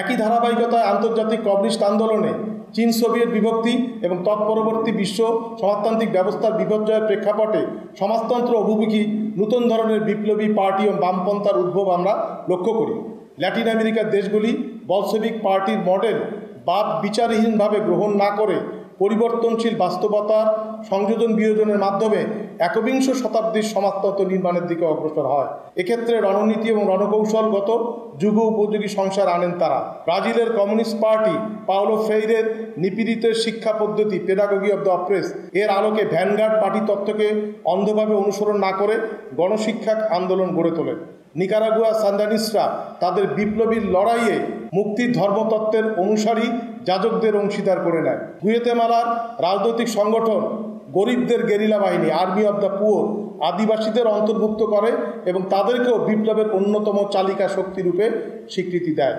একই ধারাবাহিকতায় আন্তর্জাতিক কমিউনিস্ট আন্দোলনে চীন সোভিয়েত বিভক্তি এবং তৎপরবর্তী বিশ্ব সমাজতান্ত্রিক ব্যবস্থার বিপর্যয়ের প্রেক্ষাপটে সমাজতন্ত্র অভিমুখী নূতন ধরনের বিপ্লবী পার্টি ও বামপন্থার উদ্ভব আমরা লক্ষ্য করি। ল্যাটিন আমেরিকার দেশগুলি বলশেভিক পার্টির মডেল বাদ বিচারহীনভাবে গ্রহণ না করে পরিবর্তনশীল বাস্তবতার সংযোজন বিয়োজনের মাধ্যমে একবিংশ শতাব্দীর সমাজতন্ত্র নির্মাণের দিকে অগ্রসর হয়। এক্ষেত্রে রণনীতি এবং রণকৌশলগত যুগ উপযোগী সংসার আনেন তারা। ব্রাজিলের কমিউনিস্ট পার্টি পাওলো ফ্রেইরের নিপীড়িতের শিক্ষা পদ্ধতি পেডাগোগি অব দ্য অপ্রেস এর আলোকে ভ্যানগার্ড পার্টি তত্ত্বকে অন্ধভাবে অনুসরণ না করে গণশিক্ষা আন্দোলন গড়ে তোলে। নিকারাগুয়া সান্দানিস্টরা তাদের বিপ্লবীর লড়াইয়ে মুক্তির ধর্মতত্ত্বের অনুসারী যাজকদের অংশীদার করে নেয়। গুয়েতেমালার রাজনৈতিক সংগঠন গরিবদের গেরিলা বাহিনী আর্মি অব দ্য পুয়ার আদিবাসীদের অন্তর্ভুক্ত করে এবং তাদেরকেও বিপ্লবের অন্যতম চালিকা শক্তিরূপে স্বীকৃতি দেয়।